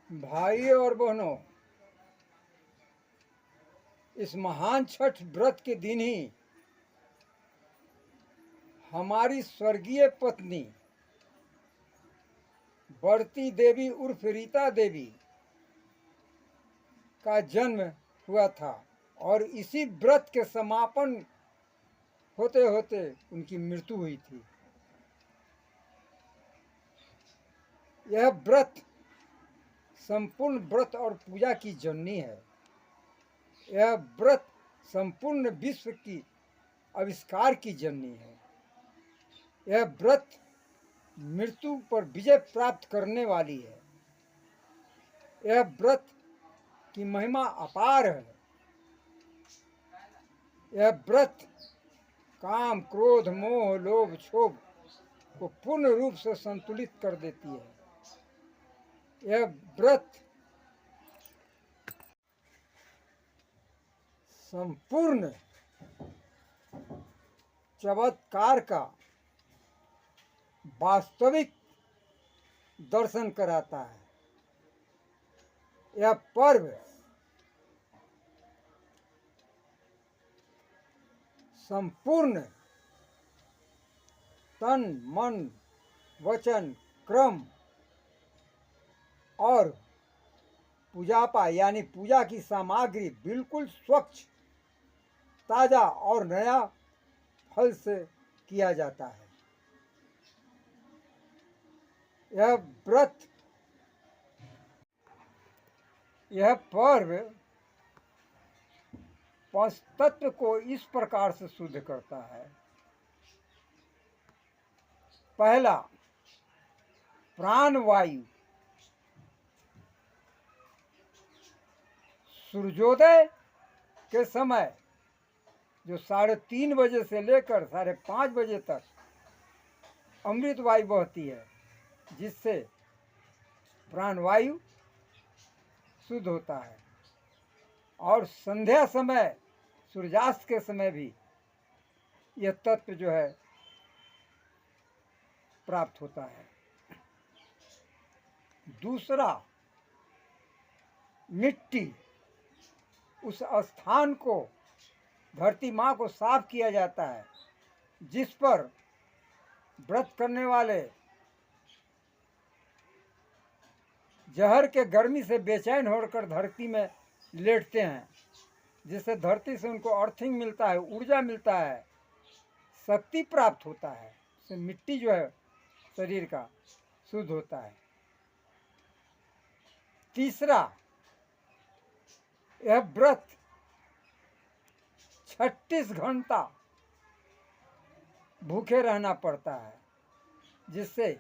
भाइयों और बहनों, इस महान छठ व्रत के दिन ही हमारी स्वर्गीय पत्नी बढ़ती देवी उर्फ रीता देवी का जन्म हुआ था और इसी व्रत के समापन होते होते उनकी मृत्यु हुई थी। यह व्रत संपूर्ण व्रत और पूजा की जननी है। यह व्रत संपूर्ण विश्व की आविष्कार की जननी है। यह व्रत मृत्यु पर विजय प्राप्त करने वाली है। यह व्रत की महिमा अपार है। यह व्रत काम, क्रोध, मोह, लोभ, क्षोभ को पूर्ण रूप से संतुलित कर देती है। यह व्रत संपूर्ण चमत्कार का वास्तविक दर्शन कराता है। यह पर्व संपूर्ण तन, मन, वचन, क्रम और पूजापा यानी पूजा की सामग्री बिल्कुल स्वच्छ, ताजा और नया फल से किया जाता है। यह व्रत, यह पर्व पंच तत्व को इस प्रकार से शुद्ध करता है। पहला, प्राण वायु। सूर्योदय के समय जो 3:30 बजे से लेकर 5:30 बजे तक अमृत वायु बहती है, जिससे प्राणवायु शुद्ध होता है। और संध्या समय, सूर्यास्त के समय भी यह तत्व जो है प्राप्त होता है। दूसरा, मिट्टी। उस स्थान को, धरती माँ को साफ किया जाता है जिस पर व्रत करने वाले जहर के गर्मी से बेचैन होकर धरती में लेटते हैं, जिससे धरती से उनको अर्थिंग मिलता है, ऊर्जा मिलता है, शक्ति प्राप्त होता है। इससे मिट्टी जो है शरीर का शुद्ध होता है। तीसरा, यह व्रत 36 घंटा भूखे रहना पड़ता है, जिससे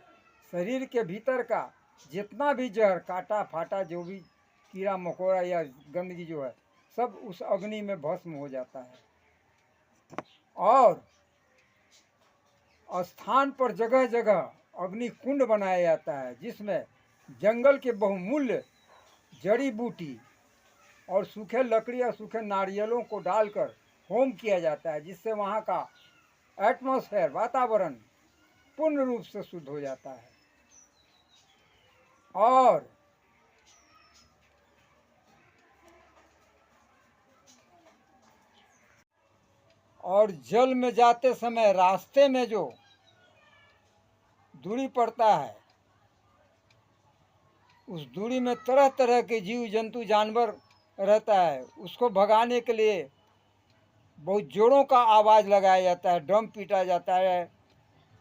शरीर के भीतर का जितना भी जहर, काटा फाटा, जो भी कीड़ा मकोड़ा या गंदगी जो है, सब उस अग्नि में भस्म हो जाता है। और स्थान पर जगह जगह अग्नि कुंड बनाया जाता है, जिसमें जंगल के बहुमूल्य जड़ी बूटी और सूखे लकड़ी या सूखे नारियलों को डालकर होम किया जाता है, जिससे वहाँ का एटमॉस्फेयर, वातावरण पूर्ण रूप से शुद्ध हो जाता है। और जल में जाते समय रास्ते में जो दूरी पड़ता है, उस दूरी में तरह तरह के जीव जंतु जानवर रहता है। उसको भगाने के लिए बहुत जोरों का आवाज़ लगाया जाता है, ड्रम पीटा जाता है,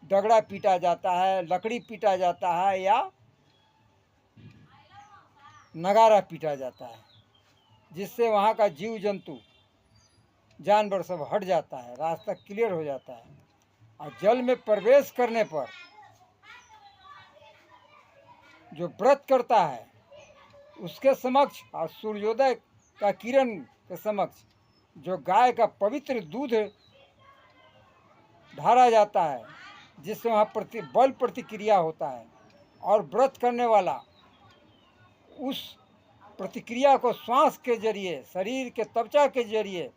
दगड़ा पीटा जाता है, लकड़ी पीटा जाता है या नगारा पीटा जाता है, जिससे वहाँ का जीव जंतु जानवर सब हट जाता है, रास्ता क्लियर हो जाता है। और जल में प्रवेश करने पर जो व्रत करता है उसके समक्ष और सूर्योदय का किरण के समक्ष जो गाय का पवित्र दूध ढारा जाता है, जिससे वहाँ बल प्रतिक्रिया होता है। और व्रत करने वाला उस प्रतिक्रिया को श्वास के जरिए, शरीर के त्वचा के जरिए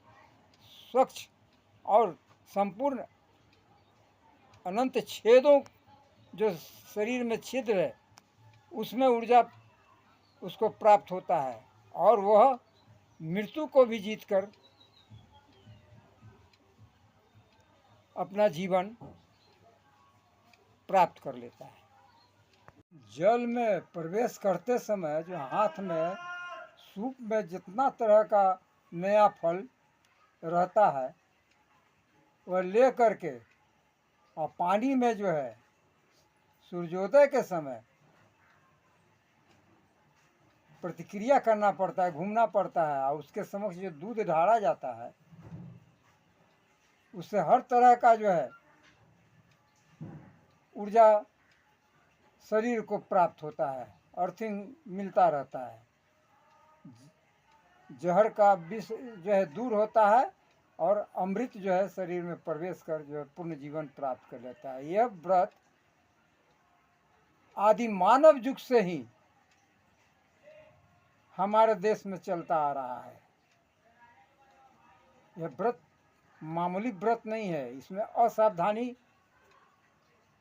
स्वच्छ और संपूर्ण अनंत छेदों जो शरीर में छिद्र है, उसमें ऊर्जा उसको प्राप्त होता है और वह मृत्यु को भी जीतकर अपना जीवन प्राप्त कर लेता है। जल में प्रवेश करते समय जो हाथ में सूप में जितना तरह का नया फल रहता है वह ले करके और पानी में जो है सूर्योदय के समय प्रतिक्रिया करना पड़ता है, घूमना पड़ता है और उसके समक्ष जो दूध ढाला जाता है उससे हर तरह का जो है ऊर्जा शरीर को प्राप्त होता है, अर्थिंग मिलता रहता है, जहर का विष जो है दूर होता है और अमृत जो है शरीर में प्रवेश कर जो है पूर्ण जीवन प्राप्त कर लेता है। यह व्रत आदि मानव युग से ही हमारे देश में चलता आ रहा है। यह व्रत मामूली व्रत नहीं है, इसमें असावधानी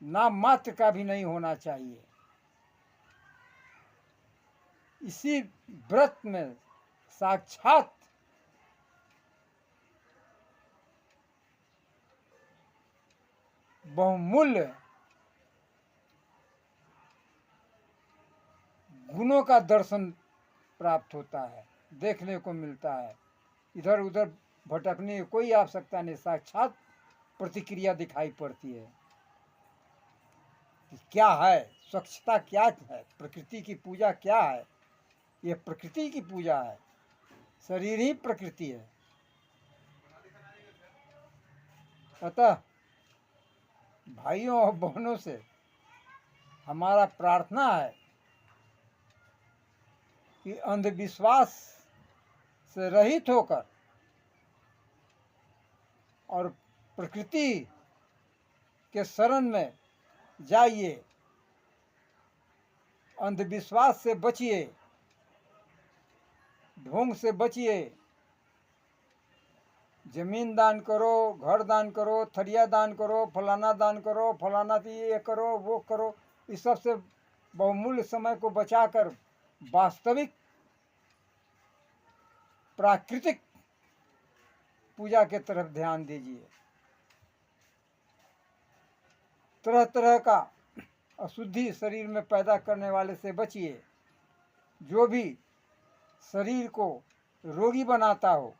नाम मात्र का भी नहीं होना चाहिए। इसी व्रत में साक्षात बहुमूल्य गुणों का दर्शन प्राप्त होता है, देखने को मिलता है। इधर उधर भटकने की कोई आवश्यकता नहीं, साक्षात प्रतिक्रिया दिखाई पड़ती है कि क्या है, स्वच्छता क्या है, प्रकृति की पूजा क्या है। यह प्रकृति की पूजा है, शरीर ही प्रकृति है। अतः भाइयों और बहनों से हमारा प्रार्थना है कि अंधविश्वास से रहित होकर और प्रकृति के शरण में जाइए, अंधविश्वास से बचिए, ढोंग से बचिए। जमीन दान करो, घर दान करो, थरिया दान करो, फलाना दान करो, फलाना ये करो, वो करो, इस सब से बहुमूल्य समय को बचाकर वास्तविक प्राकृतिक पूजा के तरफ ध्यान दीजिए। तरह तरह का अशुद्धि शरीर में पैदा करने वाले से बचिए, जो भी शरीर को रोगी बनाता हो,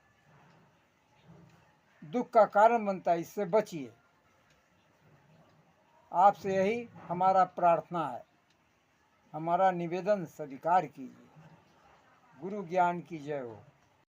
दुख का कारण बनता है, इससे बचिए। आपसे यही हमारा प्रार्थना है, हमारा निवेदन स्वीकार कीजिए। गुरु ज्ञान की जय हो।